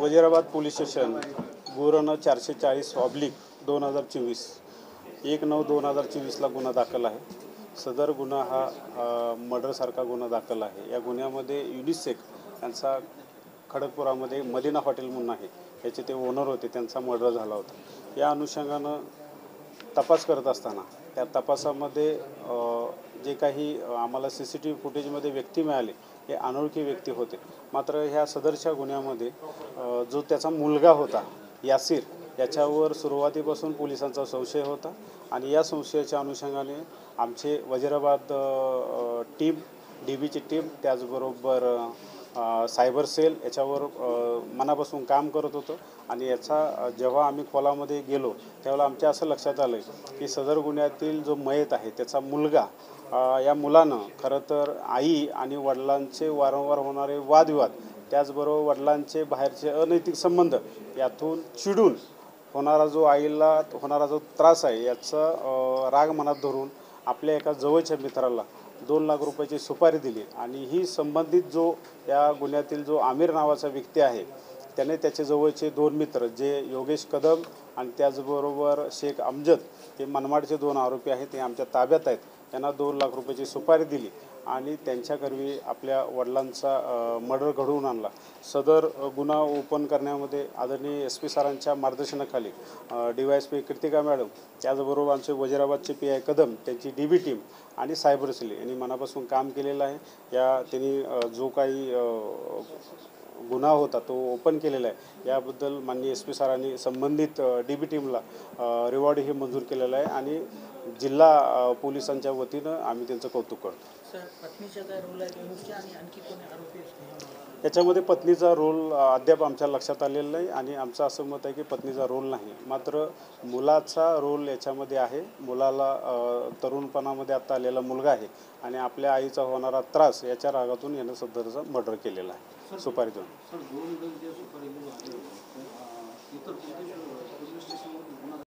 Wazirabad police station गुरण 440/2024 1/9/2024 गुन्हा दाखल आहे। सदर गुन्हा हा मर्डरसारखा गुन्हा दाखल आहे। या गुन्ह्यामध्ये युनिसेक यांचा खडकपुरामध्ये मदिना हॉटेल म्हणून आहे, याचे ते ओनर होते, त्यांचा मर्डर झाला होता। या अनुषंगानं तपास करत असताना त्या तपासामध्ये जे काही आम्हाला CCTV फुटेजमध्ये व्यक्ती मिळाले हे अनोळखी व्यक्ती होते। मात्र ह्या सदरच्या गुन्ह्यामध्ये जो त्याचा मुलगा होता यासिर, याच्यावर सुरुवातीपासून पोलिसांचा संशय होता आणि या संशयाच्या अनुषंगाने आमचे वजीराबाद टीम, DBची टीम, त्याचबरोबर सायबर सेल याच्यावर मनापासून काम करत होतं। आणि याचा जेव्हा आम्ही खोलामध्ये गेलो त्यावेळेला आमच्या असं लक्षात आलं की सदर गुन्ह्यातील जो मयत आहे त्याचा मुलगा, या मुलानं खरं तर आई आणि वडिलांचे वारंवार होणारे वादविवाद, त्याचबरोबर वडिलांचे बाहेरचे अनैतिक संबंध यातून चिडून होणारा जो आईला होणारा जो त्रास आहे याचा राग मनात धरून आपल्या एका जवळच्या मित्राला 2 लाख रुपयाची सुपारी दिली। आणि ही संबंधित जो या गुन्ह्यातील जो आमिर नावाचा व्यक्ती आहे त्याने त्याचे जवळचे 2 मित्र जे योगेश कदम आणि त्याचबरोबर शेख अमजद, हे मनमाडचे 2 आरोपी आहेत, ते आमच्या ताब्यात आहेत, त्यांना 2 लाख रुपयाची सुपारी दिली आणि त्यांच्याकरवी आपल्या वडिलांचा मर्डर घडवून आणला। सदर गुन्हा ओपन करण्यामध्ये आदरणीय SP सरांच्या मार्गदर्शनाखाली DYSP कृतिका मॅडम, त्याचबरोबर आमचे वजीराबादचे PI कदम, त्यांची DB टीम आणि सायबर सेल यांनी मनापासून काम केलेलं आहे। त्यांनी जो काही गुन्हा होता तो ओपन केलेला आहे, याबद्दल माननीय SP सरांनी संबंधित DB टीमला रिवॉर्ड हे मंजूर केलेलं आहे आणि जिल्हा पोलिसांच्या वतीनं आम्ही त्यांचं कौतुक करतो। याच्यामध्ये पत्नीचा रोल अद्याप आमच्या लक्षात आलेला नाही आणि आमचं असं मत आहे की पत्नीचा रोल नाही, मात्र मुलाचा रोल याच्यामध्ये आहे। मुलाला तरुणपणामध्ये आता आलेला मुलगा आहे आणि आपल्या आईचा होणारा त्रास याच्या रागातून यानं सदरचा मर्डर केलेला आहे सुपारी देऊन।